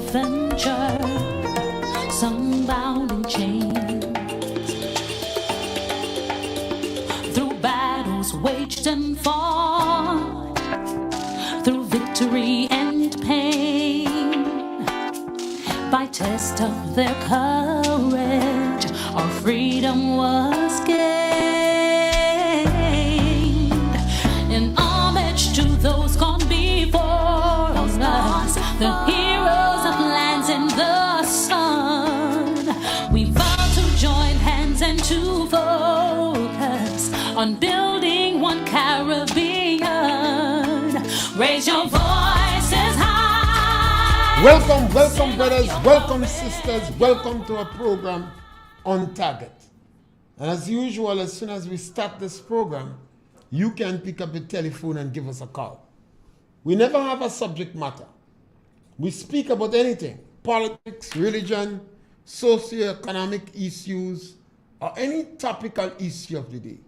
adventure, some bound in chains, through battles waged and fought, through victory and pain, by test of their courage, our freedom was gained. In homage to those gone before us, the heroes of lands in the sun, we vow to join hands and to focus on building one Caribbean. Raise your voices high. Welcome, brothers, welcome, sisters, welcome to our program On Target. And as usual, as soon as we start this program, you can pick up the telephone and give us a call. We never have a subject matter. We speak about anything: politics, religion, socio-economic issues, or any topical issue of the day.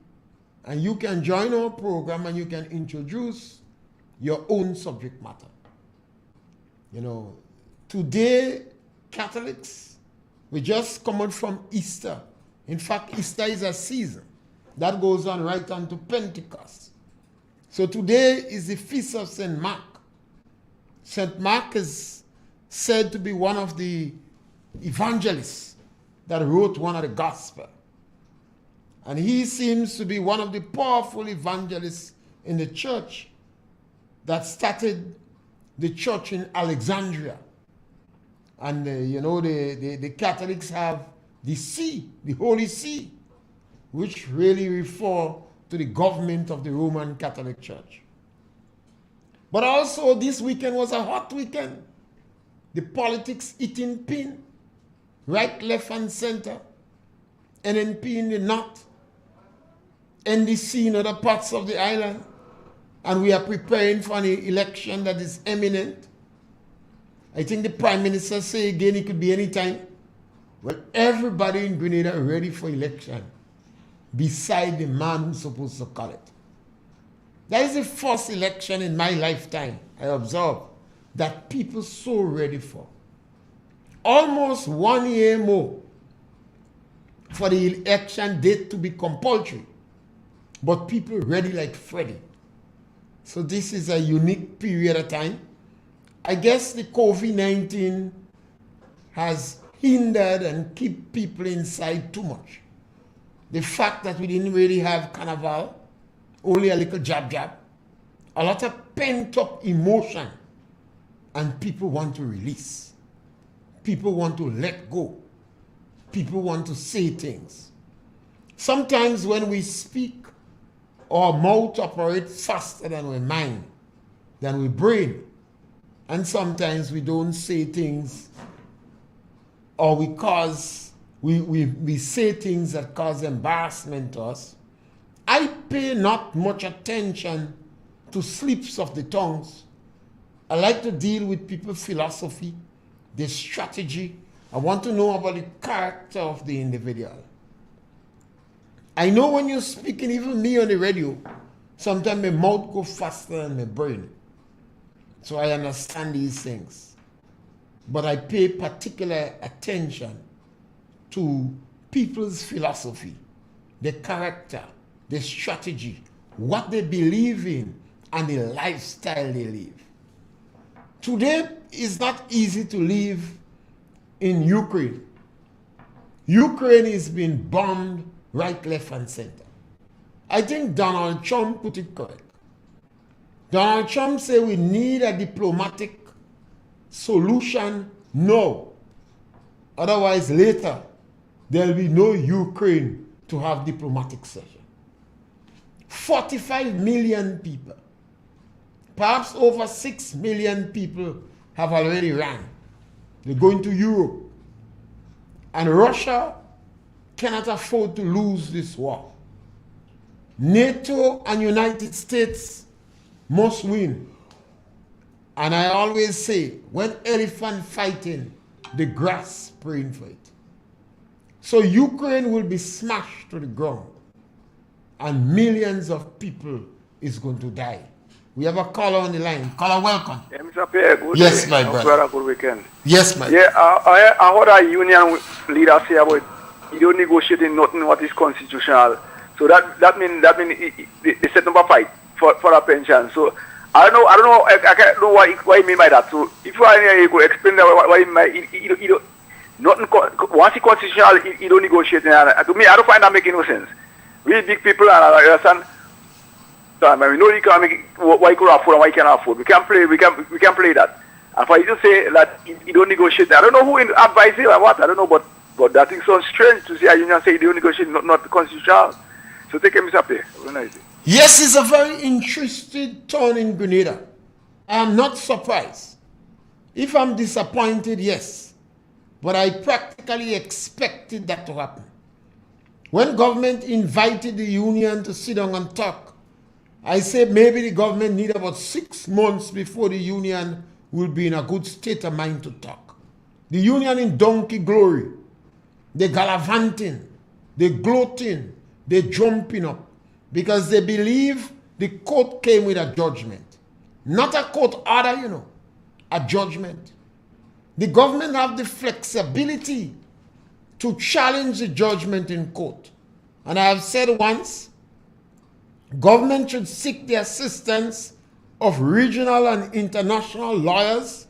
And you can join our program and you can introduce your own subject matter. You know, today, Catholics, we just come out from Easter. In fact, Easter is a season that goes on right on to Pentecost. So today is the feast of St. Mark. St. Mark is said to be one of the evangelists that wrote one of the Gospels. And he seems to be one of the powerful evangelists in the church that started the church in Alexandria. And the Catholics have the See, the Holy See, which really refer to the government of the Roman Catholic Church. But also this weekend was a hot weekend. The politics eating pin, right, left, and center. NNP in the north, NDC in other parts of the island. And we are preparing for an election that is imminent. I think the Prime Minister say again it could be any time. Well, everybody in Grenada are ready for election, beside the man who's supposed to call it. That is the first election in my lifetime, I observe, that people so ready for. Almost 1 year more for the election date to be compulsory, but people ready like Freddy. So this is a unique period of time. I guess the COVID-19 has hindered and keep people inside too much. The fact that we didn't really have carnival, only a little jab, a lot of pent-up emotion, and people want to release. People want to let go. People want to say things. Sometimes when we speak, our mouth operates faster than our mind, than our brain. And sometimes we don't say things, or we say things that cause embarrassment to us. I pay not much attention to slips of the tongues. I like to deal with people's philosophy, their strategy. I want to know about the character of the individual. I know when you're speaking, even me on the radio, sometimes my mouth goes faster than my brain. So I understand these things. But I pay particular attention to people's philosophy, their character, their strategy, what they believe in, and the lifestyle they live. Today is not easy to live in Ukraine. Ukraine is being bombed right, left, and center. I think Donald Trump put it correct. Donald Trump said we need a diplomatic solution now. Otherwise, later, there will be no Ukraine to have diplomatic session. 45 million people, perhaps over 6 million people have already ran. They're going to Europe. And Russia cannot afford to lose this war. NATO and United States must win. And I always say, when elephant fighting, the grass praying for it. So Ukraine will be smashed to the ground, and millions of people is going to die. We have a caller on the line. Caller, welcome. Yeah, Mr. Pierre, good Yes, day. my Hope brother. you had a good weekend. Yes, my Yeah, I heard a union leader say about you don't negotiate in nothing what is constitutional. So that mean they set up a fight for a pension. So I don't know I can't know what he mean by that. So if you are here, you could explain that what he mean. He don't nothing once it's constitutional, he don't negotiate. And to me, I don't find that making no sense. We big people and I understand. So, we know you can make why you can afford and why you cannot afford. We can play that. And for you to say that you don't negotiate, I don't know who advise you or what. I don't know, but that thing sounds strange to see a union say you don't negotiate, not constitutional. So take care, Mr. Pierre. Have a nice day. Yes, it's a very interesting turn in Grenada. I am not surprised. If I'm disappointed, yes. But I practically expected that to happen. When government invited the union to sit down and talk, I said maybe the government need about 6 months before the union will be in a good state of mind to talk. The union in donkey glory. They gallivanting, they gloating, they jumping up because they believe the court came with a judgment. Not a court order, a judgment. The government have the flexibility to challenge the judgment in court. And I have said once, government should seek the assistance of regional and international lawyers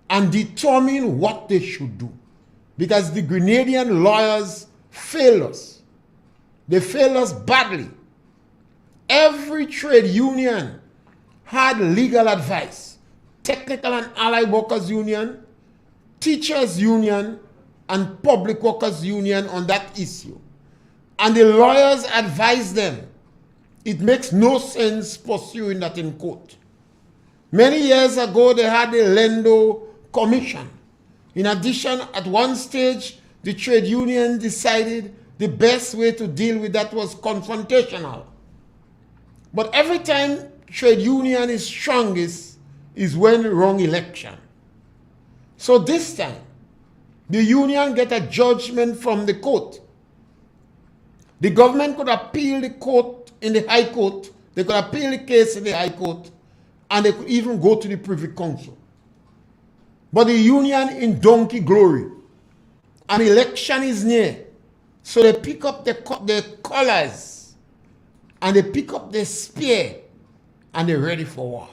and determine what they should do. Because the Grenadian lawyers failed us. They failed us badly. Every trade union had legal advice. Technical and Allied Workers Union, Teachers Union, and Public Workers Union on that issue. And the lawyers advised them it makes no sense pursuing that in court. Many years ago, they had the Lendo Commission. In addition, at one stage, the trade union decided the best way to deal with that was confrontational. But every time trade union is strongest is when the wrong election. So this time, the union get a judgment from the court. The government could appeal the court in the High Court, they could appeal the case in the High Court, and they could even go to the Privy Council. But the union in donkey glory, an election is near, so they pick up their colors, and they pick up their spear, and they're ready for war.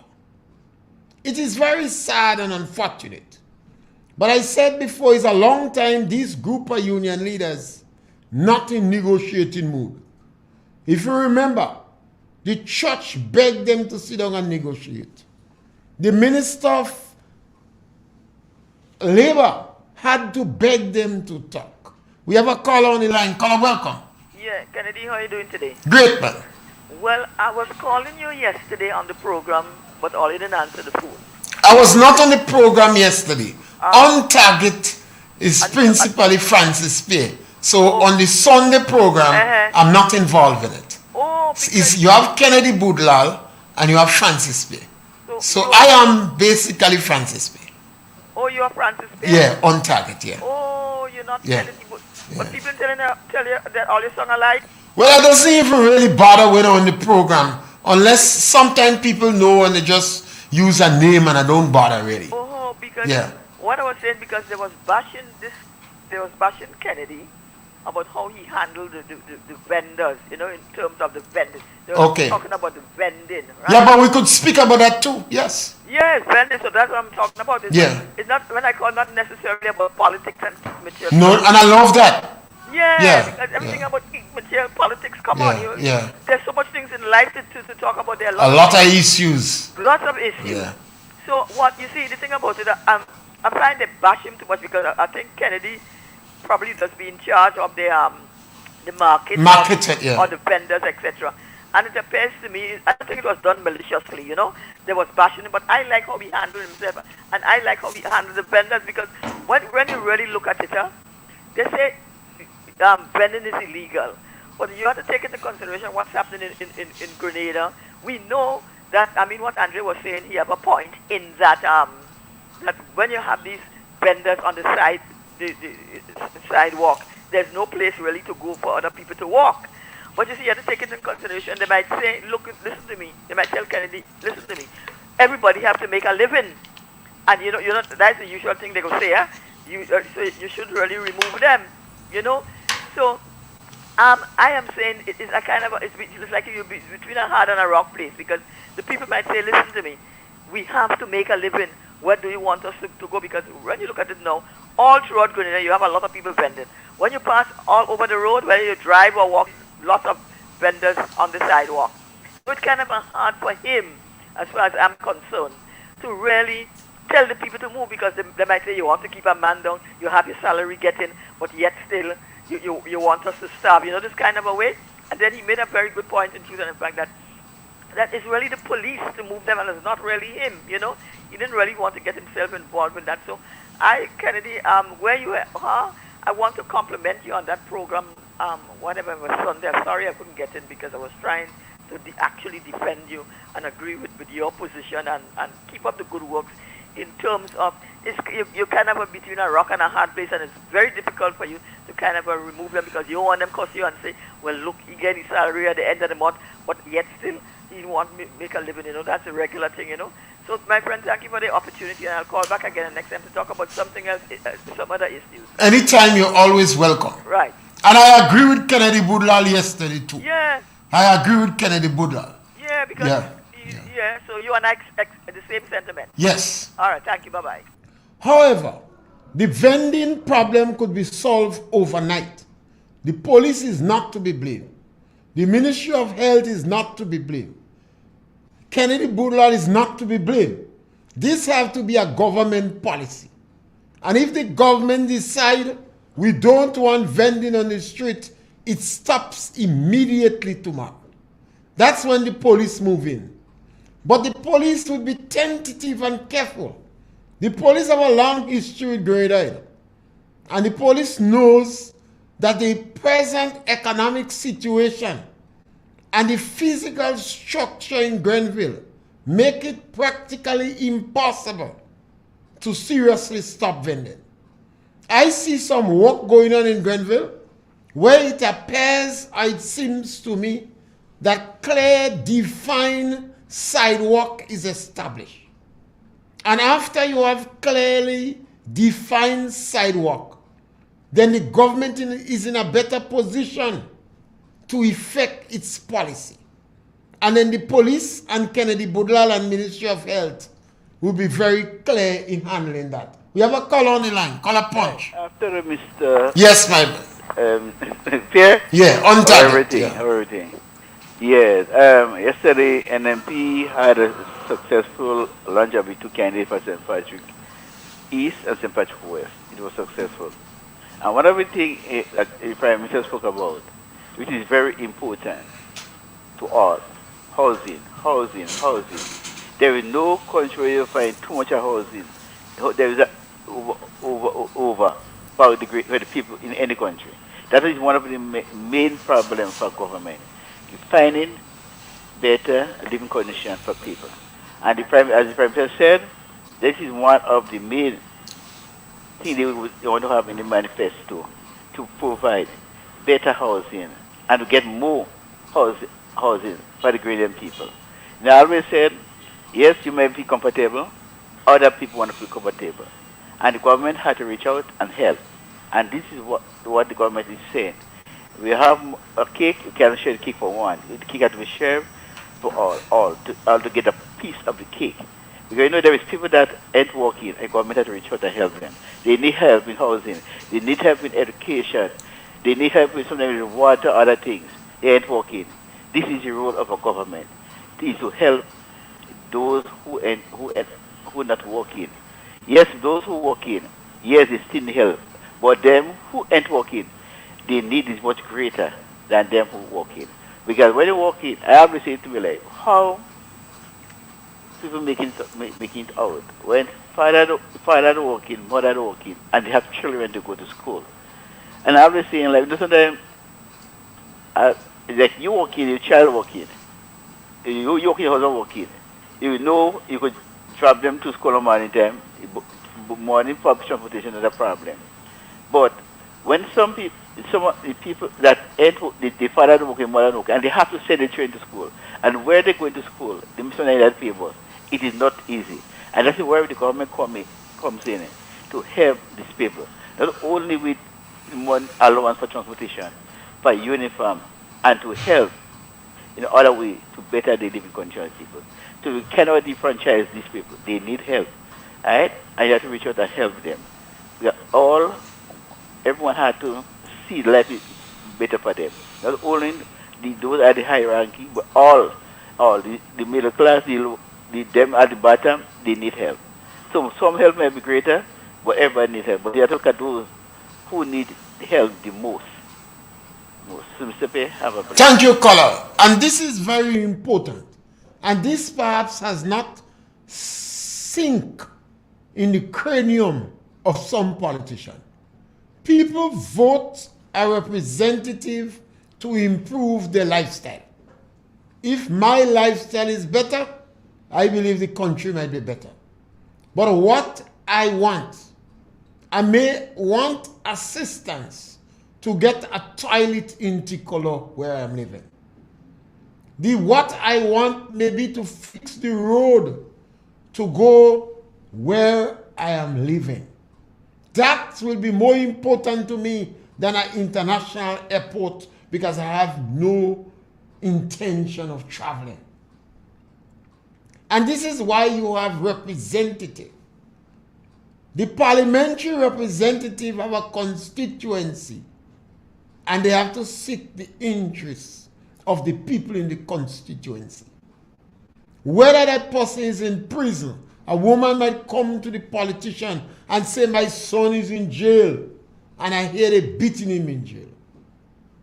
It is very sad and unfortunate. But I said before, it's a long time these group of union leaders not in negotiating mood. If you remember, the church begged them to sit down and negotiate. The minister of labor had to beg them to talk. We have a caller on the line. Caller, welcome. Yeah, Kennedy, how are you doing today? Great, man. Well, I was calling you yesterday on the program, but all you didn't answer the phone. I was not on the program yesterday. On target is principally Francis Pierre. So on the Sunday program, I'm not involved in it. Oh, You have Kennedy Budlal and you have Francis Pierre. So I am basically Francis Pierre. Oh, you are Francis Pierre? Yeah, on target, yeah. Oh, you're not Yeah. Kennedy But people tell you that all your songs are alike? Well, I doesn't even really bother when I'm on the program. Unless sometimes people know and they just use a name and I don't bother really. Oh, because Yeah. what I was saying, because they was bashing Kennedy about how he handled the vendors, in terms of the vendors. They were Okay. talking about the vending, right? Yeah, but we could speak about that too, yes. Yes, vending, so that's what I'm talking about. It's not, when I call not necessarily about politics and material. No, and I love that. Yeah, because everything about material politics, come on. There's so much things in life to talk about. There A lot of issues. Lots of issues. Yeah. So what you see, the thing about it, I find they bash him too much because I think Kennedy probably does be in charge of the market, or the vendors, etc. And it appears to me, I think it was done maliciously, They was bashing him, but I like how he handled himself, and I like how he handled the vendors, because when you really look at it, they say vending is illegal. But you have to take into consideration what's happening in Grenada. We know that, what Andre was saying, he have a point in that that when you have these vendors on the sidewalk, there's no place really to go for other people to walk. But you see, you have to take it into consideration. They might say, look, listen to me. They might tell Kennedy, listen to me. Everybody have to make a living. And that's the usual thing they go say, so you should really remove them, So I am saying it is a kind of, it's like you're between a hard and a rock place, because the people might say, listen to me, we have to make a living. Where do you want us to go? Because when you look at it now, all throughout Grenada, you have a lot of people vending. When you pass all over the road, whether you drive or walk, lots of vendors on the sidewalk. So it's kind of hard for him, as far as I'm concerned, to really tell the people to move, because they might say, you want to keep a man down, you have your salary getting, but yet still you want us to starve, this kind of a way. And then he made a very good point in truth and in fact that it's really the police to move them, and it's not really him, He didn't really want to get himself involved in that. So Kennedy, where you are, I want to compliment you on that program, whatever it was Sunday. I'm sorry I couldn't get in because I was trying to actually defend you and agree with your position and keep up the good works in terms of, you're kind of between a rock and a hard place, and it's very difficult for you to kind of remove them, because you don't want them to curse you and say, well, look, he get his salary at the end of the month, but yet still he want to make a living, That's a regular thing, So, my friend, thank you for the opportunity, and I'll call back again next time to talk about something else, some other issues. Anytime, you're always welcome. Right. And I agree with Kennedy Budlal yesterday, too. Yeah. I agree with Kennedy Budlal. Yeah, because, so you and I the same sentiment. Yes. All right, thank you, bye-bye. However, the vending problem could be solved overnight. The police is not to be blamed. The Ministry of Health is not to be blamed. Kennedy Budlal is not to be blamed. This has to be a government policy. And if the government decide we don't want vending on the street, it stops immediately tomorrow. That's when the police move in. But the police would be tentative and careful. The police have a long history with Grenada. And the police knows that the present economic situation and the physical structure in Grenville make it practically impossible to seriously stop vending. I see some work going on in Grenville where it appears, or it seems to me, that clear, defined sidewalk is established. And after you have clearly defined sidewalk, then the government is in a better position to effect its policy. And then the police and Kennedy Budlal and Ministry of Health will be very clear in handling that. We have a call on the line. Call a punch. After Mr. Yes, my Pierre? Yeah, on target. Everything. Yes. Yesterday, NMP had a successful lunch of the two candidates for St. Patrick East and St. Patrick West. It was successful. And one of the things that the Prime Minister spoke about, which is very important to all, housing. There is no country where you find too much housing. There is over for the people in any country. That is one of the main problems for government. Finding better living conditions for people. And as the Prime Minister said, this is one of the main things they want to have in the manifesto, to provide better housing and to get more housing for the Grenadian people. They always said, yes, you may be comfortable, other people want to be comfortable. And the government had to reach out and help. And this is what the government is saying. We have a cake, you can't share the cake for one. The cake has to be shared for all to get a piece of the cake. Because there is people that ain't working, and government has to reach out and help them. They need help in housing. They need help in education. They need help with something with water, other things. They ain't working. This is the role of a government. It is to help those who are not working. Yes, those who working, yes, they still need help. But them who ain't working, the need is much greater than them who working. Because when you working, I always say to me like, how people making it out when father working, mother working, and they have children to go to school. And I always saying like, sometimes like you working, your child working, you working, your husband working. You know you could drop them to school on morning time. Morning public transportation is a problem. But when some people, some of the people that ain't the father don't work and mother don't work, and they have to send their children to school. And where they go to school, the missionary that favors, it is not easy. And that's where the government comes in to help these people. Not only with one allowance for transportation, for uniform, and to help in other way to better the living conditions of people. So we cannot defranchise these people. They need help. Right? And you have to reach out and help them. We are all, everyone had to see life is better for them. Not only those at the hierarchy, but all the middle class, them at the bottom, they need help. So some help may be greater, but everybody needs help. But you have to look at those who need help the most. So Mr. Pierre, have a break. Thank you, caller. And this is very important. And this perhaps has not sink in the cranium of some politician. People vote a representative to improve their lifestyle. If my lifestyle is better, I believe the country might be better. But what I may want assistance to get a toilet in Ticolo where I'm living. What I want may be to fix the road to go where I am living. That will be more important to me than an international airport because I have no intention of traveling. And this is why you have representative. The parliamentary representative of a constituency, and they have to seek the interests of the people in the constituency. Whether that person is in prison, a woman might come to the politician and say, my son is in jail, and I hear they beating him in jail.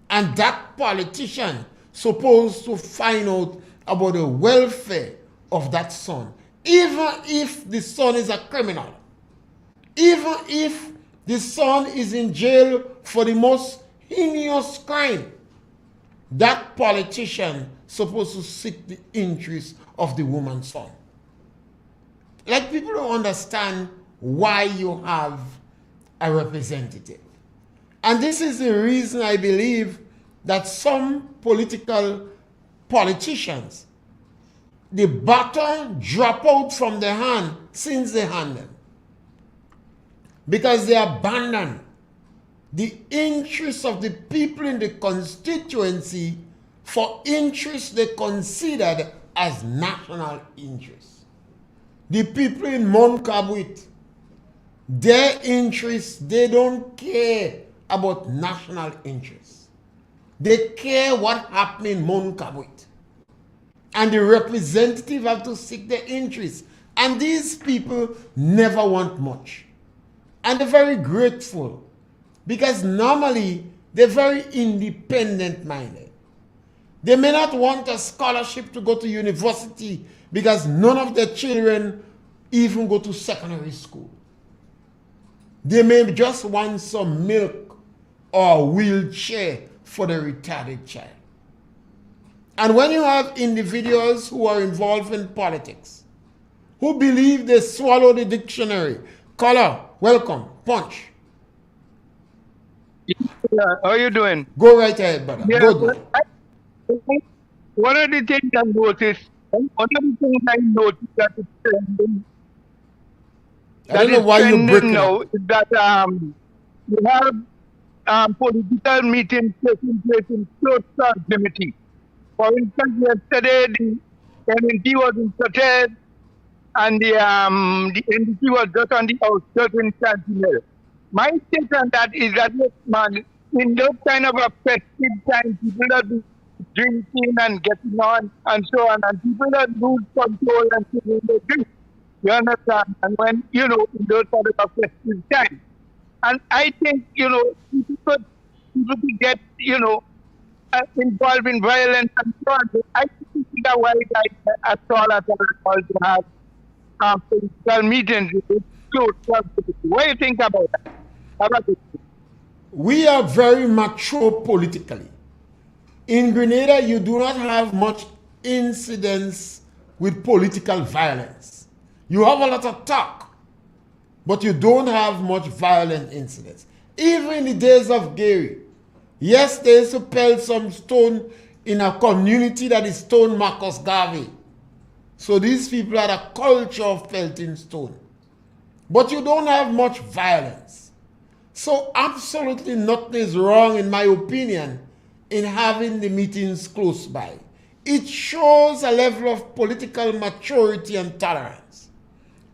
And that politician supposed to find out about the welfare of that son, even if the son is a criminal, even if the son is in jail for the most heinous crime. That politician supposed to seek the interest of the woman's son. Like, people don't understand why you have a representative. And this is the reason I believe that some politicians, the baton drop out from their hand since they hand them. Because they abandon the interests of the people in the constituency for interests they considered as national interests. The people in Monkabwit, their interests, they don't care about national interests. They care what happened in Monkabwit. And the representative have to seek their interests. And these people never want much. And they're very grateful. Because normally, they're very independent-minded. They may not want a scholarship to go to university because none of their children even go to secondary school. They may just want some milk or a wheelchair for the retarded child. And when you have individuals who are involved in politics, who believe they swallow the dictionary, caller, welcome, punch. Yeah, how are you doing? Go right ahead, brother. Yeah, Go. one of the things I noticed, that is trending, I don't know why you break now is that you have political meetings taking place in close proximity. For instance, yesterday the NNP was in Sotez and the NDP was just on the outskirts in Chantilly. My take on that is that, look, man, in those kind of a festive time, people that be drinking and getting on and so on, and people that lose control and people they drink. You understand? And when, in those kind of a festive time. And I think, people could get, involved in violence and so on. I think that's why I saw that to have political meetings with close proximity. What do you think about that? How about it? We are very mature politically. In Grenada, you do not have much incidents with political violence. You have a lot of talk, but you don't have much violent incidents. Even in the days of Gary, Yes, they used to pelt some stone in a community that is Stone Marcus Garvey. So these people had a culture of pelting stone. But you don't have much violence. So absolutely nothing is wrong, in my opinion, in having the meetings close by. It shows a level of political maturity and tolerance.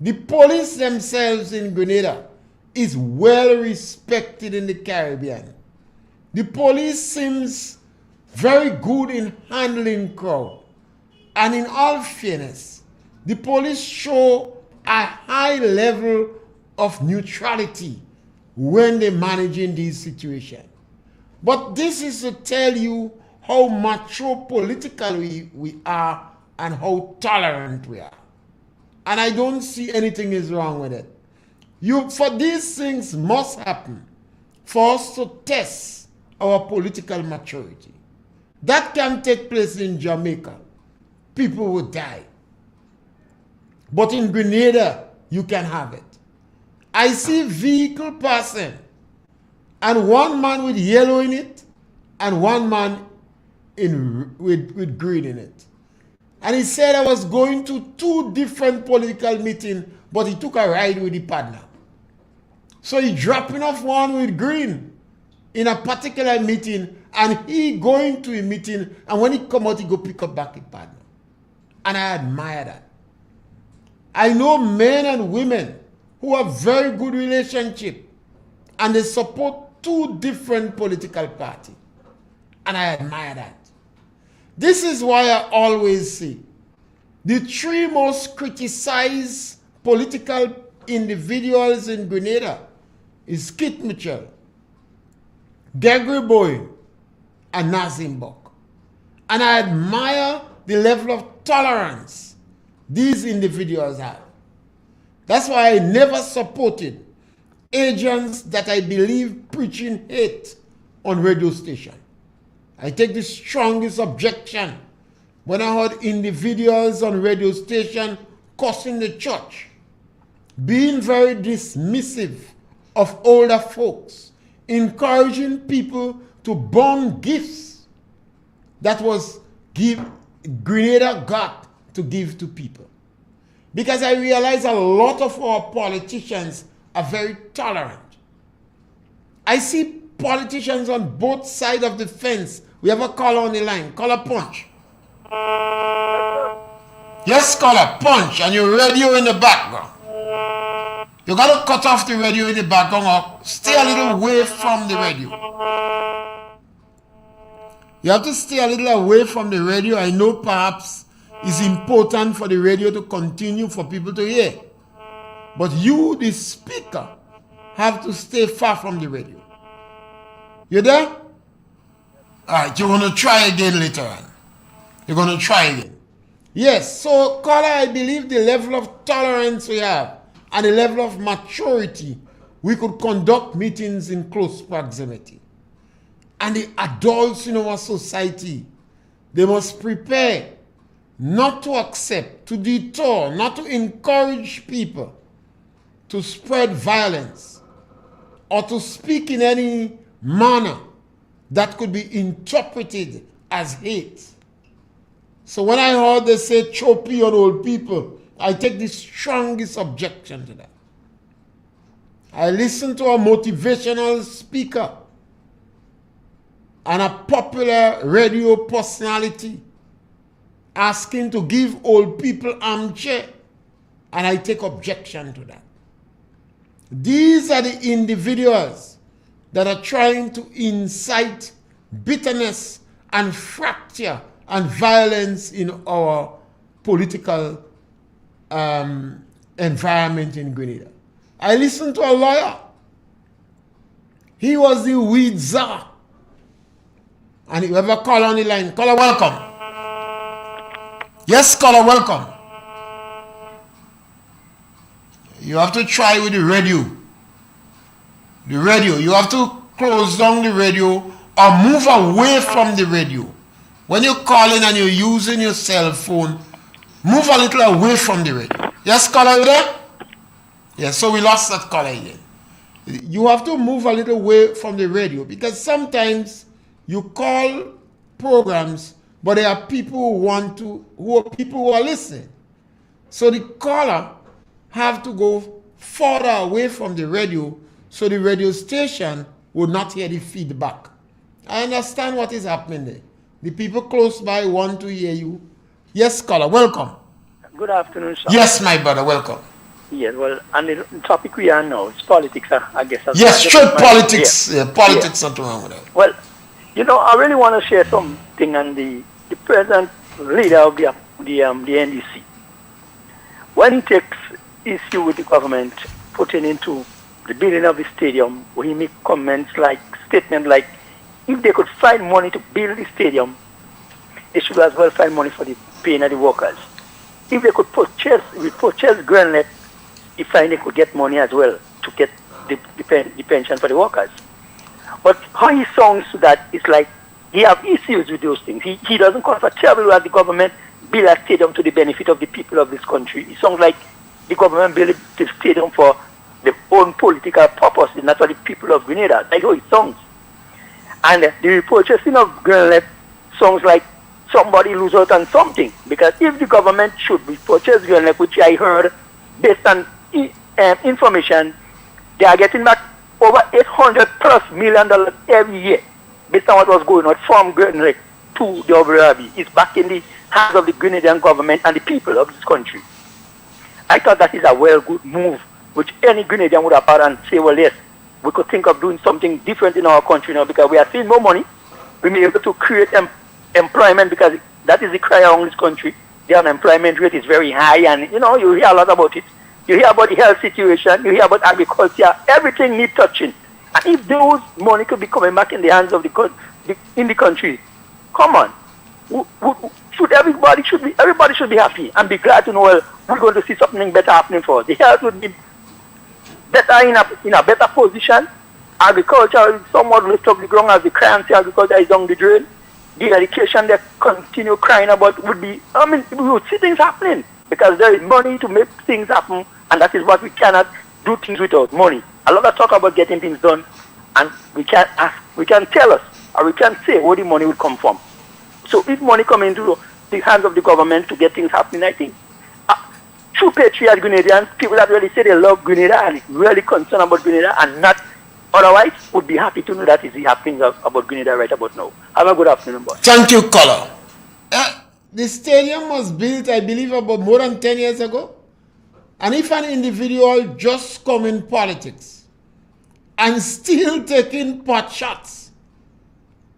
The police themselves in Grenada is well respected in the Caribbean. The police seems very good in handling crowd. And in all fairness, the police show a high level of neutrality when they're managing these situations. But this is to tell you how mature politically we are and how tolerant we are. And I don't see anything is wrong with it. For these things must happen for us to test our political maturity. That can take place in Jamaica. People would die. But in Grenada, you can have it. I see vehicle passing, and one man with yellow in it, and one man with green in it. And he said I was going to 2 different political meetings, but he took a ride with the partner. So he dropping off one with green in a particular meeting, and he going to a meeting, and when he come out, he go pick up back his partner. And I admire that. I know men and women who have very good relationship, and they support 2 different political parties. And I admire that. This is why I always say the 3 most criticized political individuals in Grenada is Kit Mitchell, Gregory Bowen, and Nazim Bok. And I admire the level of tolerance these individuals have. That's why I never supported agents that I believe preaching hate on radio station. I take the strongest objection when I heard individuals on radio station cursing the church, being very dismissive of older folks, encouraging people to burn gifts that was Grenada got to give to people. Because I realize a lot of our politicians are very tolerant. I see politicians on both sides of the fence. We have a caller on the line. Caller, punch. Yes, caller, punch, and your radio in the background. You got to cut off the radio in the background or stay a little away from the radio. You have to stay a little away from the radio. I know perhaps it's important for the radio to continue for people to hear. But you, the speaker, have to stay far from the radio. You there? All right, you're going to try again later on. You're going to try again. Yes, so caller, I believe the level of tolerance we have and the level of maturity, we could conduct meetings in close proximity. And the adults in our society, they must prepare not to accept, to detour, not to encourage people to spread violence or to speak in any manner that could be interpreted as hate. So when I heard they say choppy on old people, I take the strongest objection to that. I listened to a motivational speaker and a popular radio personality asking to give old people armchair, and I take objection to that. These are the individuals that are trying to incite bitterness and fracture and violence in our political environment in Grenada. I listened to a lawyer. He was the weed czar. And you ever call on the line? Caller, welcome. Yes, caller, welcome. You have to try with the radio. The radio. You have to close down the radio or move away from the radio. When you're calling and you're using your cell phone, move a little away from the radio. Yes, caller, you there? Yes, so we lost that caller again. You have to move a little away from the radio because sometimes you call programs, but there are people who are listening. So the caller have to go further away from the radio so the radio station would not hear the feedback. I understand what is happening there. The people close by want to hear you. Yes, caller, welcome. Good afternoon, sir. Yes, my brother, welcome. Yes, well, and the topic we are now is politics, I guess. Yes, should politics. Politics not wrong with it. Well, you know, I really want to share something on the present leader of the NDC. When he takes issue with the government putting into the building of the stadium, where he make statements like, if they could find money to build the stadium, they should as well find money for the paying of the workers. If they could purchase Grenlet, he find they could get money as well to get the pension for the workers. But how he sounds to that is like he have issues with those things. He doesn't comfortable with the government build a stadium to the benefit of the people of this country. It sounds like the government build the stadium for their own political purposes, not for the people of Grenada. That's how it sounds. And the repurchasing of Grenlet sounds like somebody lose out on something. Because if the government should repurchase Grenlet, which I heard based on information, they are getting back over $800+ million every year based on what was going on from Grenlet to the Abu Dhabi. It's back in the hands of the Grenadian government and the people of this country. I thought that is a good move, which any Grenadian would have had and say, well, yes, we could think of doing something different in our country now because we are seeing more money. We may be able to create employment because that is the cry around this country. The unemployment rate is very high, and you know, you hear a lot about it. You hear about the health situation, you hear about agriculture, everything needs touching. And if those money could be coming back in the hands of in the country, come on. Everybody should be happy and be glad to know, well, we're going to see something better happening for us. The health would be better in a better position. Agriculture is somewhat lift up the ground as the cry and say agriculture is down the drain. The education they continue crying about would be, we would see things happening because there is money to make things happen, and that is what we cannot do things without money. A lot of talk about getting things done, and we can tell us, or we can say where the money will come from. So if money come into the hands of the government to get things happening, I think true patriot Grenadians, people that really say they love Grenada and really concerned about Grenada and not otherwise, would be happy to know that is happening about Grenada right about now. Have a good afternoon, boss. Thank you, caller. The stadium was built, I believe, about more than 10 years ago. And if an individual just come in politics and still taking pot shots,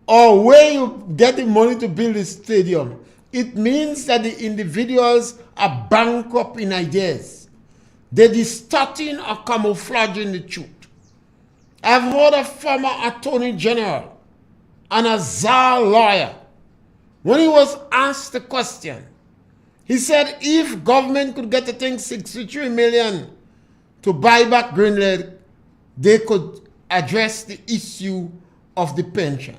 or where you get the money to build the stadium, it means that the individuals are bankrupt in ideas. They're distorting or camouflaging the truth. I've heard a former attorney general and a czar lawyer, when he was asked the question, he said if government could get, I think, 63 million to buy back Greenland, they could address the issue of the pension.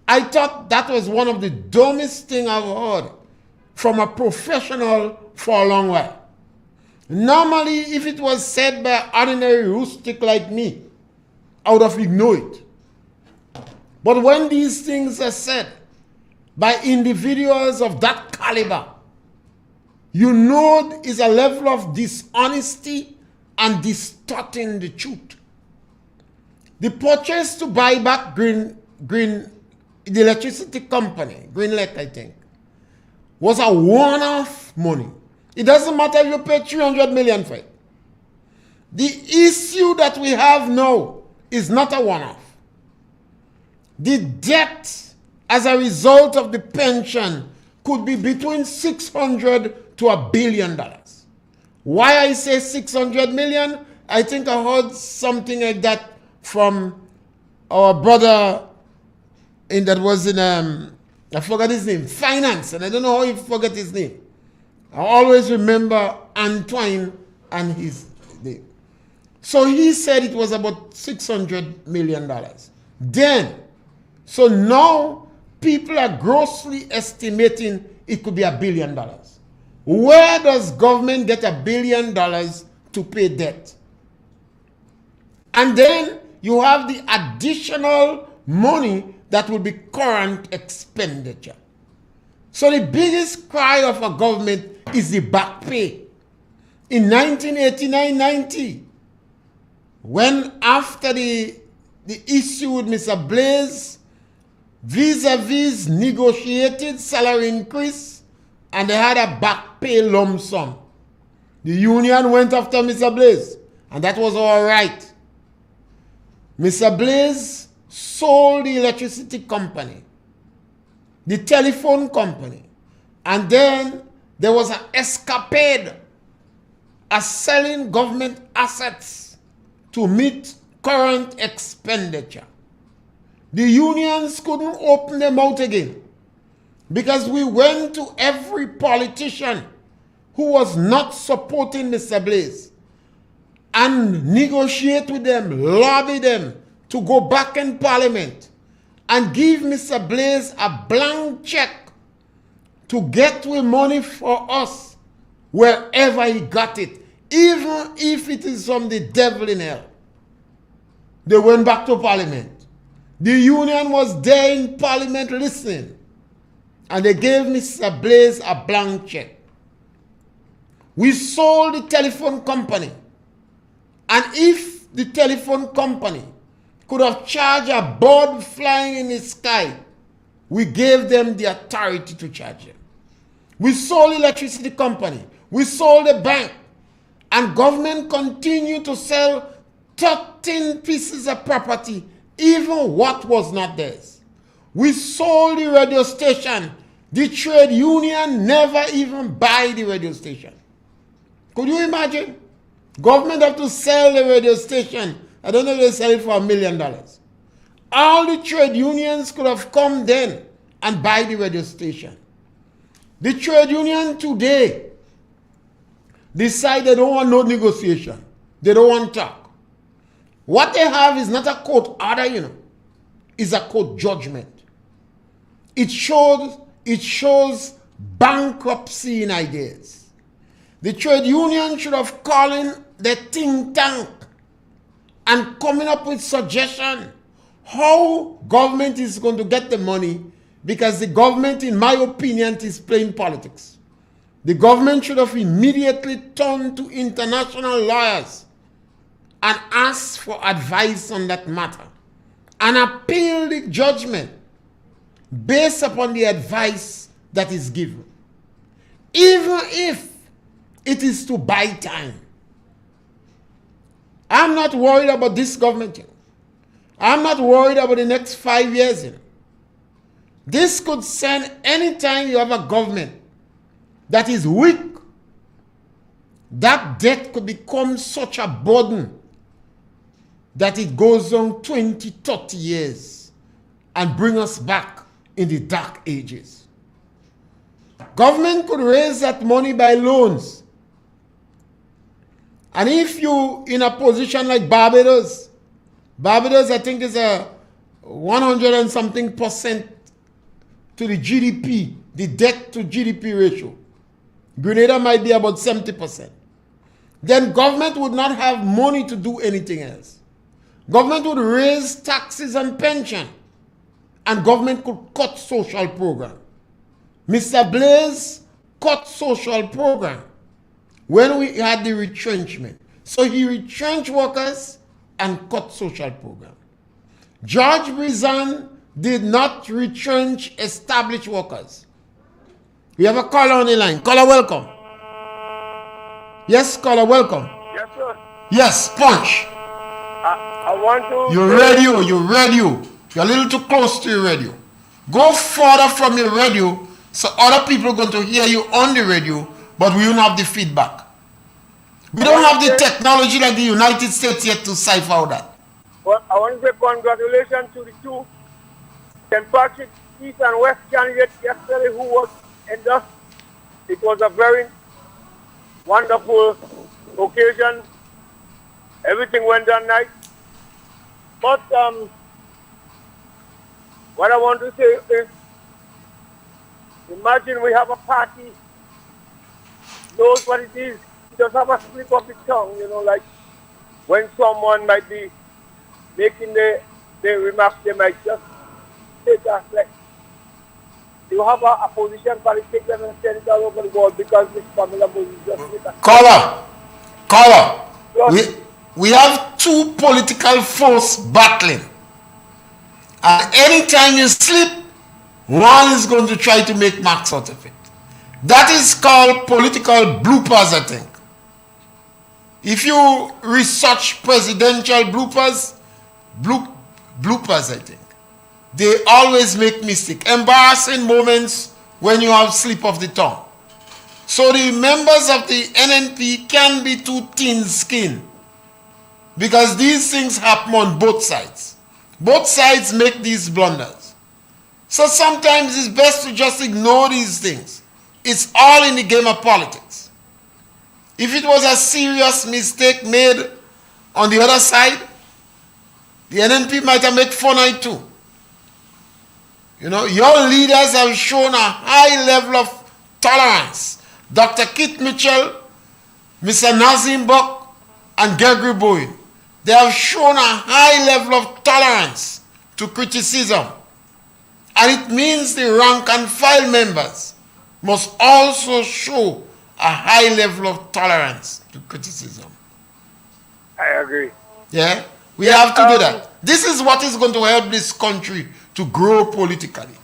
I thought that was one of the dumbest things I've heard from a professional for a long while. Normally, if it was said by an ordinary rustic like me, I would have ignored it. But when these things are said by individuals of that caliber, you know it's a level of dishonesty and distorting the truth. The purchase to buy back the electricity company, Greenlet, I think, was a one-off money. It doesn't matter if you pay 300 million for it. The issue that we have now is not a one-off. The debt as a result of the pension could be between 600 to $1 billion. Why I say 600 million? I think I heard something like that from our brother that was in, I forgot his name, finance, and I don't know how he forgot his name. I always remember Antoine and his name. So he said it was about $600 million. Then, so now people are grossly estimating it could be $1 billion. Where does government get $1 billion to pay debt? And then you have the additional money that will be current expenditure. So the biggest cry of a government is the back pay. In 1989-90, when after the issue with Mr. Blaze, vis-a-vis negotiated salary increase, and they had a back pay lump sum. The union went after Mr. Blaze, and that was all right. Mr. Blaze sold the electricity company, the telephone company, and then there was an escapade of selling government assets to meet current expenditure. The unions couldn't open them out again because we went to every politician who was not supporting Mr. Blaze and negotiate with them, lobby them to go back in parliament and give Mr. Blaze a blank check to get with money for us wherever he got it, even if it is from the devil in hell. They went back to parliament. The union was there in parliament listening, and they gave Mr. Blaze a blank check. We sold the telephone company, and if the telephone company could have charged a bird flying in the sky, we gave them the authority to charge them. We sold the electricity company, we sold the bank, and government continued to sell 13 pieces of property, even what was not theirs. We sold the radio station. The trade union never even buy the radio station. Could you imagine? Government have to sell the radio station. I don't know if they sell it for $1 million. All the trade unions could have come then and buy the radio station. The trade union today decide they don't want no negotiation. They don't want talk. What they have is not a court order, It's a court judgment. It shows bankruptcy in ideas. The trade union should have called in the think tank and coming up with suggestion how government is going to get the money, because the government, in my opinion, is playing politics. The government should have immediately turned to international lawyers and ask for advice on that matter and appeal the judgment based upon the advice that is given, even if it is to buy time. I'm not worried about this government. I'm not worried about the next 5 years. This could send anytime you have a government that is weak, that debt could become such a burden that it goes on 20, 30 years and bring us back in the dark ages. Government could raise that money by loans. And if you in a position like Barbados I think is a 100 and something percent to the GDP, the debt to GDP ratio. Grenada might be about 70%. Then government would not have money to do anything else. Government would raise taxes and pension, and government could cut social program. Mr. Blaze cut social program when we had the retrenchment. So he retrenched workers and cut social program. George Brizan did not retrench established workers. We have a caller on the line. Caller, welcome. Yes, caller, welcome. Yes, sir. Yes, punch. I want to... Your radio. You're a little too close to your radio. Go further from your radio so other people are going to hear you on the radio, but we don't have the feedback. We don't have the technology like the United States yet to cipher out that. Well, I want to say congratulations to the two St. Patrick East and West candidates yesterday who was endorsed. It was a very wonderful occasion. Everything went on nice. But what I want to say is, imagine we have a party, knows what it is, just have a slip of the tongue, like when someone might be making the their remarks, they might just take us like, you have a position politics and send it all over the world because this Pamela Moses just with us. Caller. We have two political forces battling. And anytime you slip, one is going to try to make marks out of it. That is called political bloopers, I think. If you research presidential bloopers, I think, they always make mistake. Embarrassing moments when you have slip of the tongue. So the members of the NNP can be too thin-skinned because these things happen on both sides. Both sides make these blunders. So sometimes it's best to just ignore these things. It's all in the game of politics. If it was a serious mistake made on the other side, the NNP might have made fun of it too. You know, your leaders have shown a high level of tolerance. Dr. Kit Mitchell, Mr. Nazim Buck, and Gregory Bowen. They have shown a high level of tolerance to criticism. And it means the rank and file members must also show a high level of tolerance to criticism. I agree. Yeah? We have to do that. This is what is going to help this country to grow politically.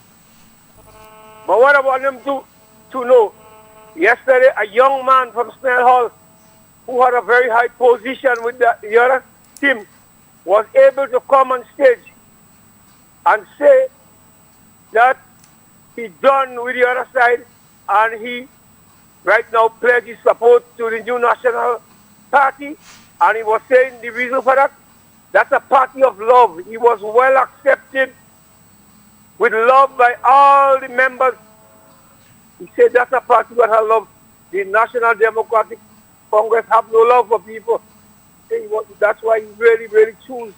But what about them to know? Yesterday, a young man from Snell Hall who had a very high position with the other team was able to come on stage and say that he's done with the other side and he right now pledges support to the new national party, and he was saying the reason for that, that's a party of love. He was well accepted with love by all the members. He said that's a party that has love. The National Democratic Congress have no love for people. That's why he really, really chose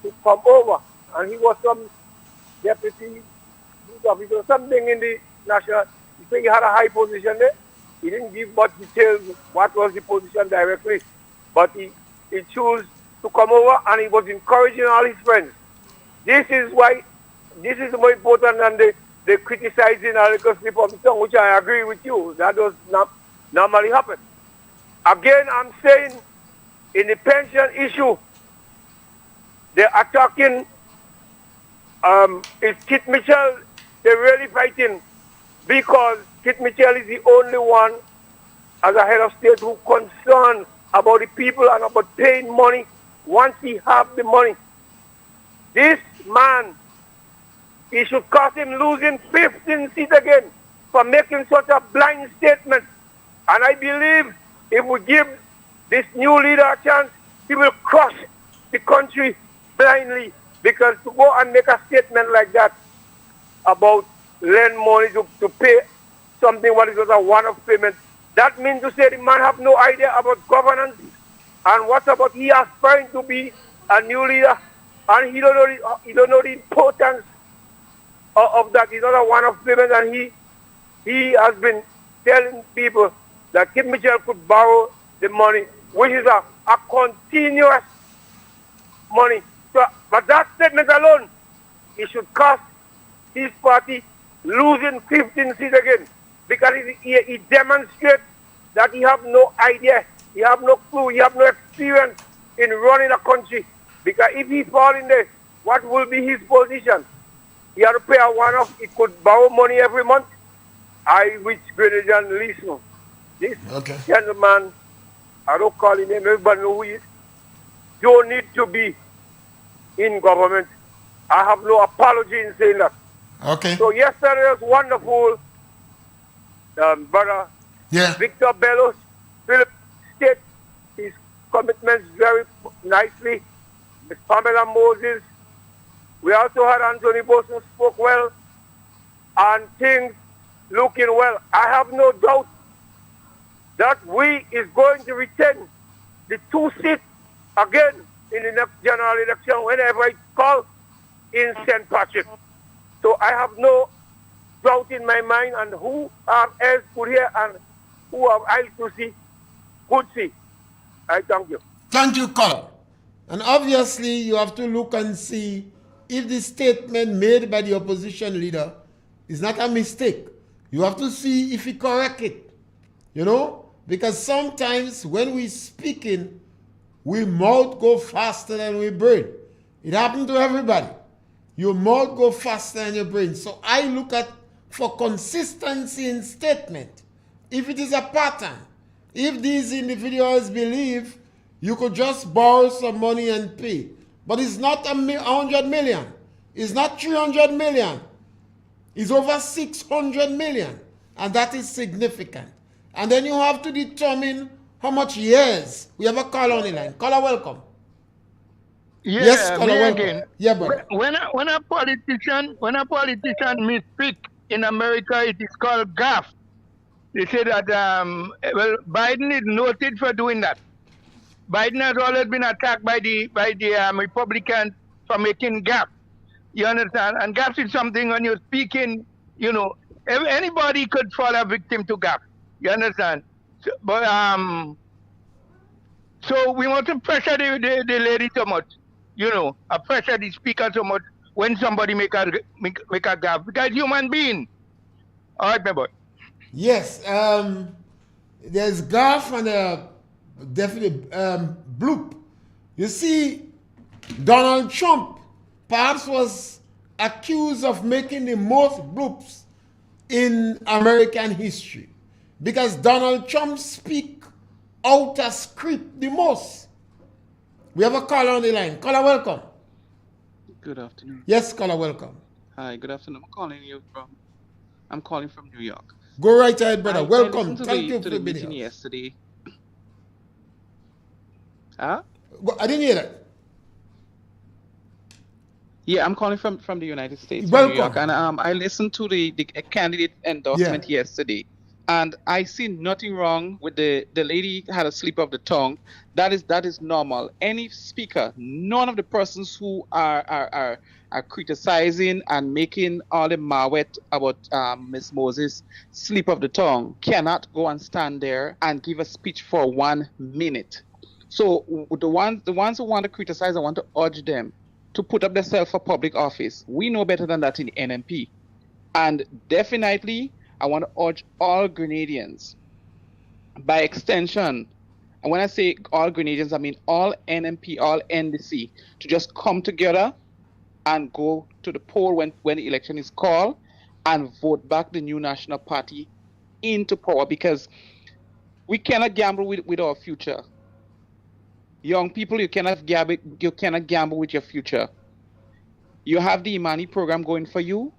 to come over. And he was some deputy, something in the national. He said he had a high position there. He didn't give much details what was the position directly. But he chose to come over and he was encouraging all his friends. This is more important than the criticizing a little slip of the tongue, which I agree with you. That does not normally happen. Again, I'm saying in the pension issue, they're attacking is Kit Mitchell. They're really fighting because Kit Mitchell is the only one as a head of state who concerned about the people and about paying money once he have the money. This man, it should cost him losing 15 seats again for making such a blind statement. And I believe if we give this new leader a chance, he will crush the country blindly. Because to go and make a statement like that about lend money to pay something what is just a one-off payment, that means to say the man have no idea about governance. And what about he aspiring to be a new leader and he don't know the importance of that. He's not a one-off payment, and he has been telling people that Kit Mitchell could borrow the money, which is a continuous money. So, but that statement alone, it should cost his party losing 15 seats again, because he demonstrates that he have no idea, he have no clue, he have no experience in running a country. Because if he fall in there, what will be his position? He had to pay a one-off. He could borrow money every month. I wish Grenadian listen. This gentleman, I don't call him name, everybody know who he is, don't need to be in government. I have no apology in saying that. Okay. So yesterday was wonderful. Brother Victor Bellows, Philip state his commitments very nicely. Ms. Pamela Moses. We also had Anthony Boson spoke well, and things looking well. I have no doubt that we is going to retain the 2 seats again in the next general election whenever it's called in St. Patrick. So I have no doubt in my mind, and who else could hear and who have eyes to see could see. I thank you. Thank you, Colin. And obviously you have to look and see if the statement made by the opposition leader is not a mistake, you have to see if he correct it. You know? Because sometimes when we speaking, we mouth go faster than we brain. It happened to everybody. Your mouth go faster than your brain. So I look at for consistency in statement. If it is a pattern, if these individuals believe you could just borrow some money and pay, but it's not 100 million, it's not 300 million, it's over 600 million, and that is significant. And then you have to determine how much years. We have a call on the line. Caller, welcome. Yeah, yes, caller, welcome. Again. Yeah, brother. When a politician misspeak in America, it is called gaffe. They say that Biden is noted for doing that. Biden has always been attacked by the Republicans for making gaffe. You understand? And gaffe is something when you're speaking, you know, anybody could fall a victim to gaffe. You understand? So, but so we want to pressure the lady so much, you know, pressure the speaker so much when somebody make a gaffe, because human being. All right, my boy. Yes, there's gaffe and definitely bloop. You see, Donald Trump perhaps was accused of making the most bloops in American history, because Donald Trump speak out of script the most. We have a caller on the line. Caller, welcome. Good afternoon. Yes, caller, welcome. Hi, good afternoon. I'm calling from New York. Go right ahead, brother. Welcome. Thank you for the meeting yesterday. Huh? I didn't hear that. Yeah, I'm calling from the United States, welcome. New York, and I listened to the candidate endorsement yesterday, and I see nothing wrong with the lady had a slip of the tongue. That is normal. Any speaker, none of the persons who are criticizing and making all the mawet about Miss Moses slip of the tongue cannot go and stand there and give a speech for 1 minute. So the ones who want to criticize, I want to urge them to put up themselves for public office. We know better than that in the NMP. And definitely, I want to urge all Grenadians, by extension, and when I say all Grenadians, I mean all NMP, all NDC, to just come together and go to the poll when the election is called and vote back the new National Party into power, because we cannot gamble with our future. Young people, you cannot gamble with your future. You have the Imani program going for you.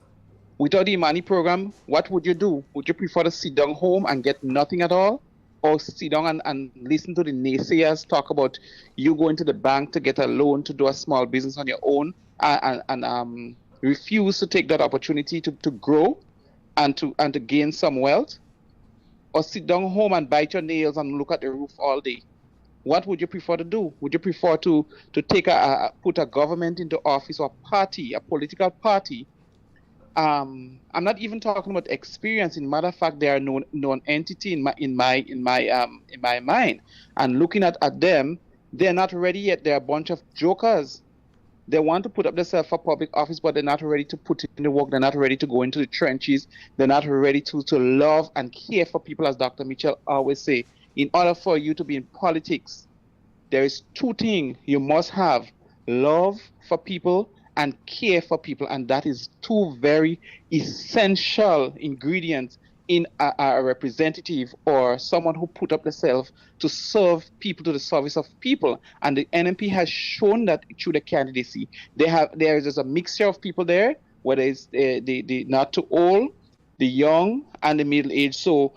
Without the Imani program, what would you do? Would you prefer to sit down home and get nothing at all? Or sit down and listen to the naysayers talk about you going to the bank to get a loan to do a small business on your own and refuse to take that opportunity to grow and to gain some wealth? Or sit down home and bite your nails and look at the roof all day? What would you prefer to do? Would you prefer to take put a government into office, or a party, a political party? I'm not even talking about experience. In matter of fact, they are known entity in my mind. And looking at them, they're not ready yet. They're a bunch of jokers. They want to put up themselves for public office, but they're not ready to put in the work. They're not ready to go into the trenches. They're not ready to love and care for people, as Dr. Mitchell always say. In order for you to be in politics, there is two things you must have: love for people and care for people. And that is two very essential ingredients in a representative or someone who put up themselves to serve people, to the service of people. And the NMP has shown that through the candidacy. There is a mixture of people there, whether it's the not too old, the young, and the middle age. So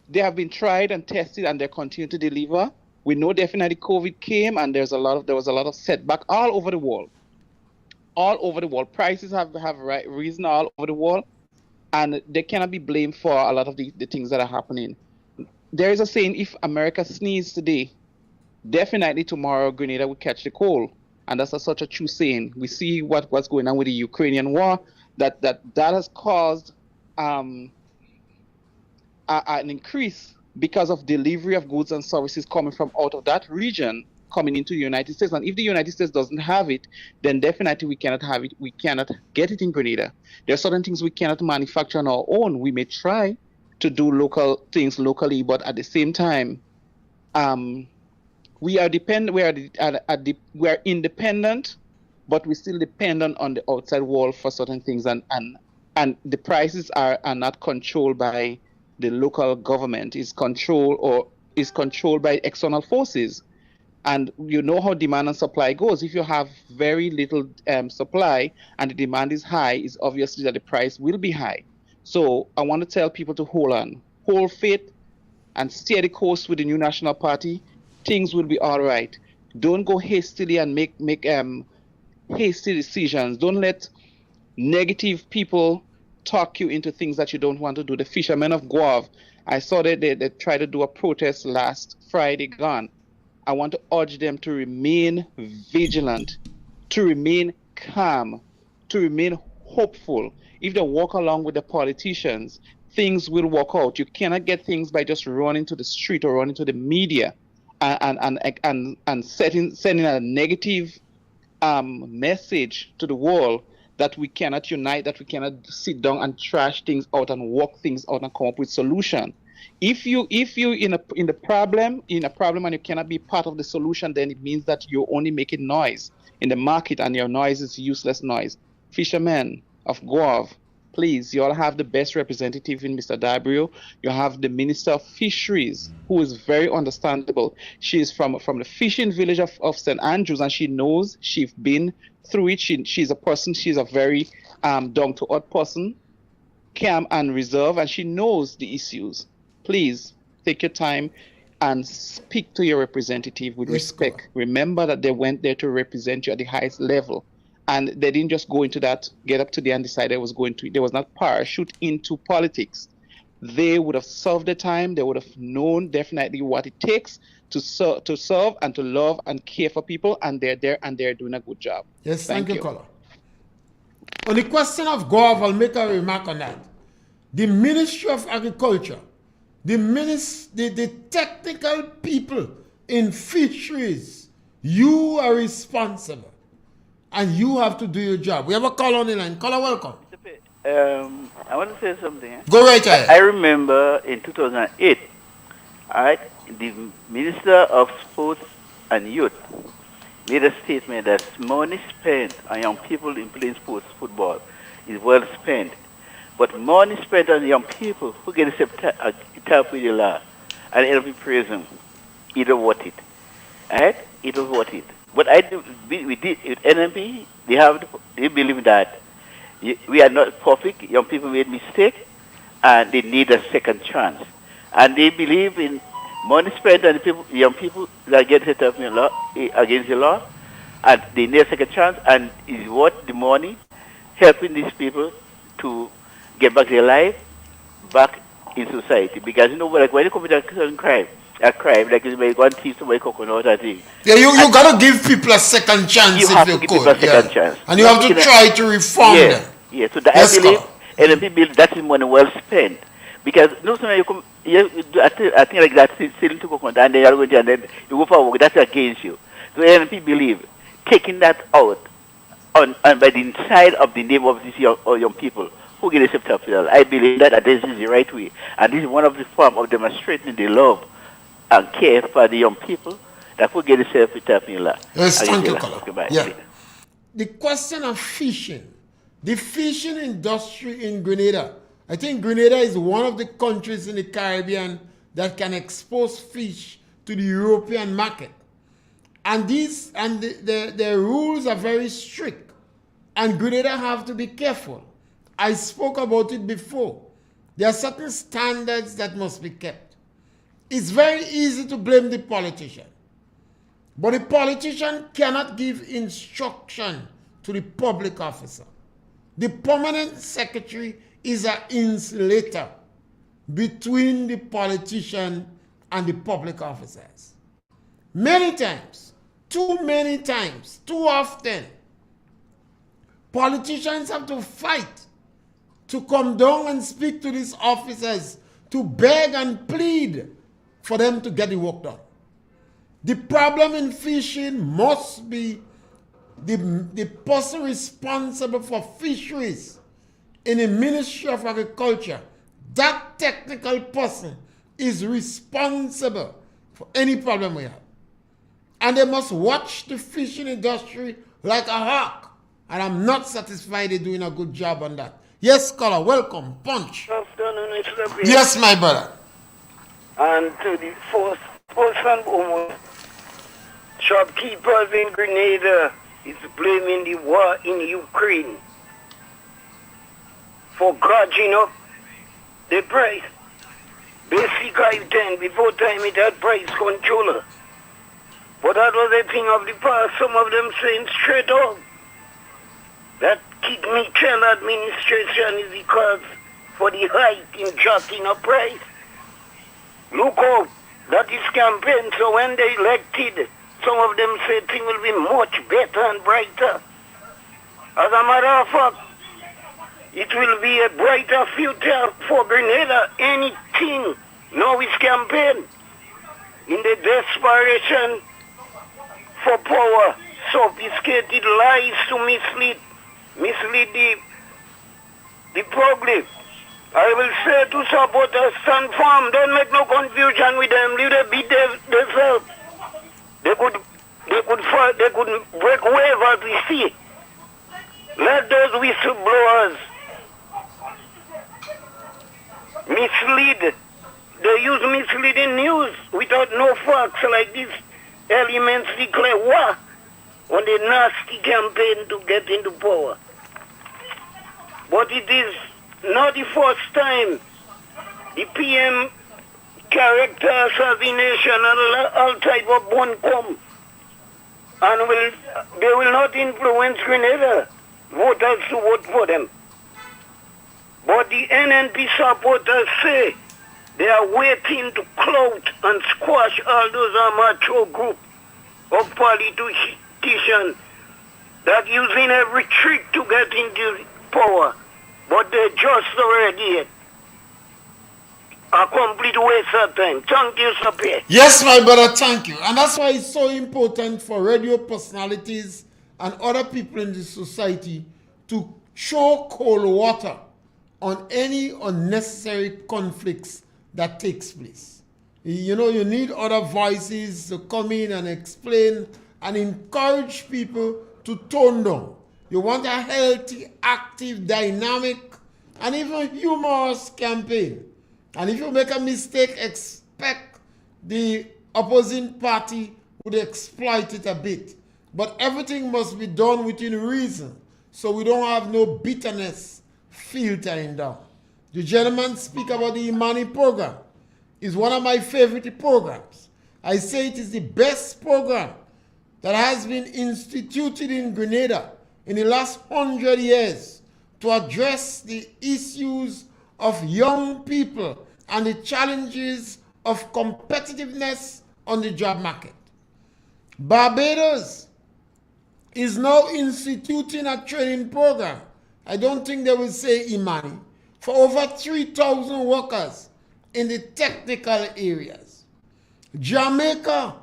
they have been tried and tested, and they continue to deliver. We know definitely COVID came, and there was a lot of setback all over the world. All over the world, prices have risen all over the world, and they cannot be blamed for a lot of the things that are happening. There is a saying: if America sneezes today, definitely tomorrow Grenada will catch the cold, and that's such a true saying. We see what's going on with the Ukrainian war. That has caused an increase because of delivery of goods and services coming from out of that region. coming into the United States. And if the United States doesn't have it, then definitely we cannot have it. We cannot get it in Grenada. There are certain things we cannot manufacture on our own. We may try to do local things locally, but at the same time, we are independent, but we're still dependent on the outside world for certain things, and the prices are not controlled by the local government. Is controlled by external forces. And you know how demand and supply goes. If you have very little supply and the demand is high, it's obviously that the price will be high. So I want to tell people to hold on, hold faith, and steer the course with the new National Party. Things will be all right. Don't go hastily and make hasty decisions. Don't let negative people talk you into things that you don't want to do. The fishermen of Guave, I saw that they tried to do a protest last Friday gone. I want to urge them to remain vigilant, to remain calm, to remain hopeful. If they walk along with the politicians, things will work out. You cannot get things by just running to the street or running to the media and sending a negative message to the world that we cannot unite, that we cannot sit down and trash things out and work things out and come up with solution. If you in a problem and you cannot be part of the solution, then it means that you're only making noise in the market, and your noise is useless noise. Fishermen of Guave, please, you all have the best representative in Mr. Dabrio. You have the Minister of Fisheries, who is very understandable. She is from the fishing village of St. Andrews, and she knows, she's been through it. She's a very down-to-earth person, calm and reserved, and she knows the issues. Please take your time and speak to your representative with respect. Remember that they went there to represent you at the highest level. And they didn't just go into that, get up to there and decide they was not parachute into politics. They would have served the time. They would have known definitely what it takes to serve and to love and care for people. And they're there and they're doing a good job. Yes, thank you, Color. On the question of Guave, I'll make a remark on that. The Ministry of Agriculture, the technical people in fisheries, you are responsible. And you have to do your job. We have a call on the line. Caller, welcome. I want to say something. Go right ahead. I remember in 2008, the Minister of Sports and Youth made a statement that money spent on young people in playing sports, football, is well spent. But money spent on young people who get up with the law and end up in prison, it was worth it. Right? It was worth it. But we did with NMP. They believe that we are not perfect. Young people made mistakes, and they need a second chance. And they believe in money spent on the young people that get set up in law, against the law, and they need a second chance. And is worth the money helping these people to get back their life back in society. Because like when you commit a crime, like you may go and teach somebody coconut or thing. Yeah, you got to give people a second chance if you have to give people a second chance. And you have to try to reform them. Yeah, so I believe NMP bill, that is money well spent. Because sometimes I think like that, selling to coconut, and then you go and then you go for work, that's against you. So NMP believe taking that out and by the inside of the name of these young people who get accepted after that. I believe that this is the right way. And this is one of the forms of demonstrating the love and care for the young people that will get themselves with that. Yes, thank you, Color. Yeah. The question of fishing, the fishing industry in Grenada. I think Grenada is one of the countries in the Caribbean that can expose fish to the European market. And the rules are very strict. And Grenada have to be careful. I spoke about it before. There are certain standards that must be kept. It's very easy to blame the politician. But the politician cannot give instruction to the public officer. The permanent secretary is an insulator between the politician and the public officers. Many times, too many times, too often, politicians have to fight to come down and speak to these officers, to beg and plead for them to get the work done. The problem in fishing must be the person responsible for fisheries in the Ministry of Agriculture. That technical person is responsible for any problem we have. And they must watch the fishing industry like a hawk. And I'm not satisfied they're doing a good job on that. Yes, scholar, welcome. Punch. Yes, my brother. And to the first and foremost, shopkeepers in Grenada is blaming the war in Ukraine for gouging up the price. Basic I-10, before time it had price controller. But that was a thing of the past. Some of them saying straight up that Kid Mitchell administration is the cause for the hike in jacking up price. Look out, that is campaign. So when they elected, some of them say things will be much better and brighter. As a matter of fact, it will be a brighter future for Grenada. Anything now is campaign. In the desperation for power, sophisticated lies to mislead the public. I will say to supporters, stand firm, don't make no confusion with them, leave them beat themselves. They could break wave as we see. Let those whistleblowers mislead. They use misleading news without no facts like these elements declare war on the nasty campaign to get into power. But it is not the first time the PM character assassination and all type of bone come. And they will not influence Grenada voters to vote for them. But the NNP supporters say they are waiting to clout and squash all those amateur group of politicians that using every trick to get into power. But they're just already a complete waste of time. Thank you, Sir Pierre. Yes, my brother, thank you. And that's why it's so important for radio personalities and other people in the society to show cold water on any unnecessary conflicts that takes place. You know, you need other voices to come in and explain and encourage people to tone down. You want a healthy, active, dynamic, and even humorous campaign. And if you make a mistake, expect the opposing party would exploit it a bit. But everything must be done within reason, so we don't have no bitterness filtering down. The gentleman speak about the Imani program. It's one of my favorite programs. I say it is the best program that has been instituted in Grenada in the last 100 years to address the issues of young people and the challenges of competitiveness on the job market. Barbados is now instituting a training program. I don't think they will say Imani, for over 3,000 workers in the technical areas. Jamaica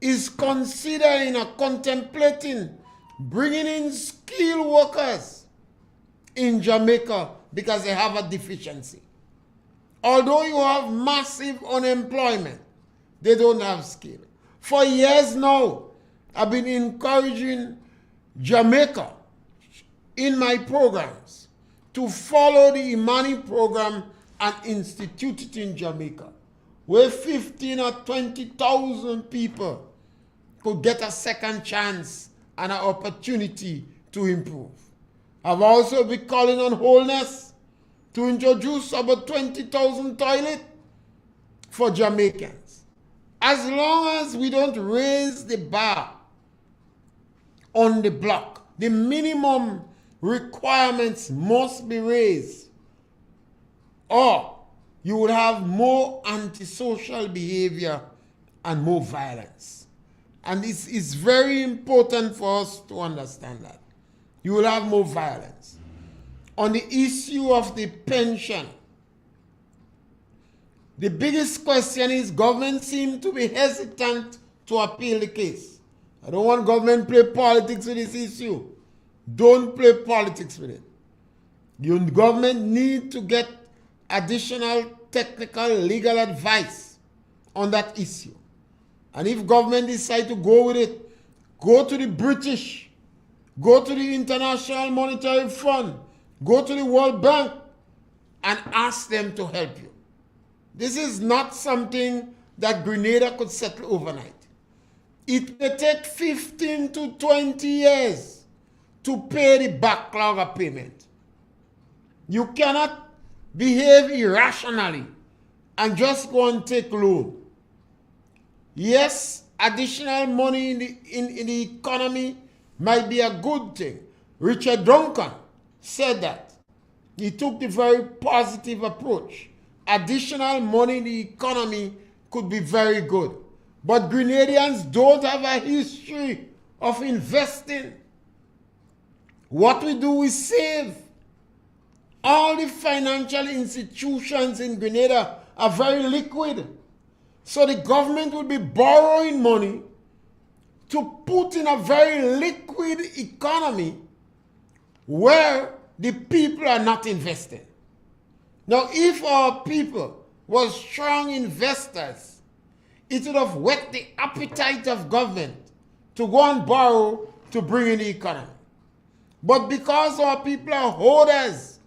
is considering or contemplating bringing in skilled workers in Jamaica because they have a deficiency. Although you have massive unemployment, they don't have skill. For years now, I've been encouraging Jamaica in my programs to follow the Imani program and institute it in Jamaica, where 15 or 20,000 people could get a second chance and an opportunity to improve. I've also been calling on Wholeness to introduce about 20,000 toilets for Jamaicans. As long as we don't raise the bar on the block, the minimum requirements must be raised, or you will have more antisocial behavior and more violence. And it's very important for us to understand that. You will have more violence. On the issue of the pension, the biggest question is government seems to be hesitant to appeal the case. I don't want government play politics with this issue. Don't play politics with it. The government need to get additional technical legal advice on that issue. And if government decide to go with it, go to the British, go to the International Monetary Fund, go to the World Bank, and ask them to help you. This is not something that Grenada could settle overnight. It may take 15 to 20 years to pay the backlog of payment. You cannot behave irrationally and just go and take loan. Yes, additional money in the economy might be a good thing. Richard Duncan said that. He took the very positive approach. Additional money in the economy could be very good. But Grenadians don't have a history of investing. What we do is save. All the financial institutions in Grenada are very liquid. So the government will be borrowing money to put in a very liquid economy where the people are not investing. Now, if our people were strong investors, it would have whet the appetite of government to go and borrow to bring in the economy. But because our people are hoarders,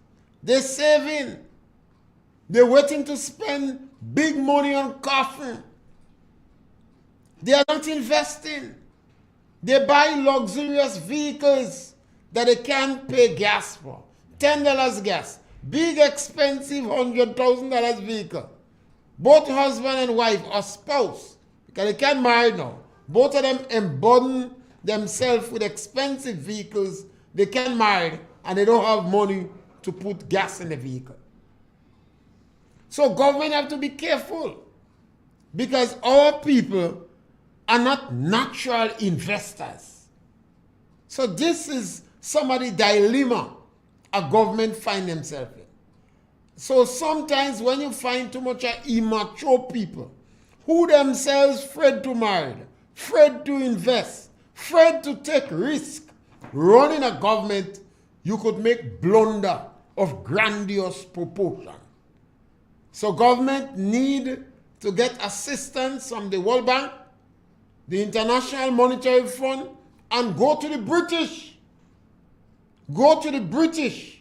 they're saving, they're waiting to spend big money on coffin. They are not investing. They buy luxurious vehicles that they can't pay gas for. $10 gas. Big expensive $100,000 vehicle. Both husband and wife or spouse, because they can't marry now. Both of them emburden themselves with expensive vehicles. They can't marry and they don't have money to put gas in the vehicle. So government have to be careful because our people are not natural investors. So this is some of the dilemma a government find themselves in. So sometimes when you find too much immature people who themselves afraid to marry, afraid to invest, afraid to take risk, running a government, you could make blunder of grandiose proportion. So government need to get assistance from the World Bank, the International Monetary Fund, and go to the British. Go to the British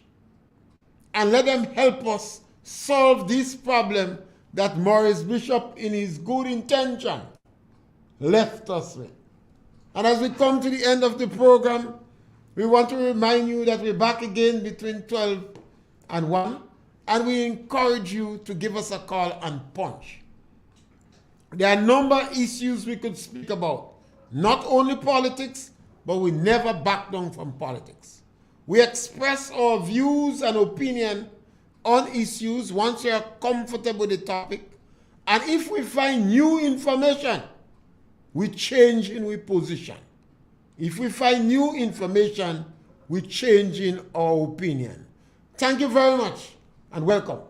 and let them help us solve this problem that Maurice Bishop, in his good intention, left us with. And as we come to the end of the program, we want to remind you that we're back again between 12 and 1, and we encourage you to give us a call and punch. There are a number of issues we could speak about. Not only politics, but we never back down from politics. We express our views and opinion on issues once we are comfortable with the topic. And if we find new information, we change in our position. If we find new information, we change in our opinion. Thank you very much and welcome.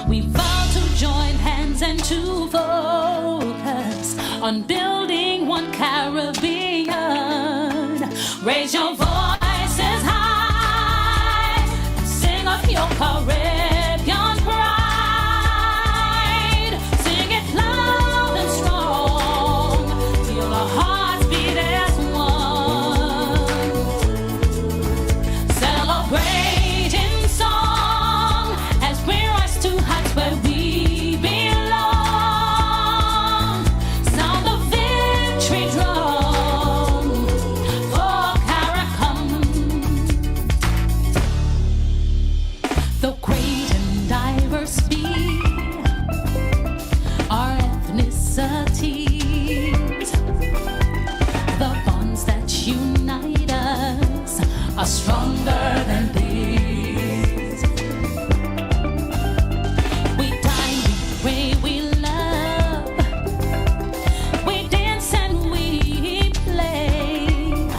We vow to join hands and to focus on building one Caribbean. Raise your voices high, sing of your Caribbean pride. Sing it loud and strong, feel our hearts beat as one. Celebrate in song as we rise to heights where we belong. Sound the victory drum for Caracom. Though great and diverse be our ethnicities, the bonds that unite us are stronger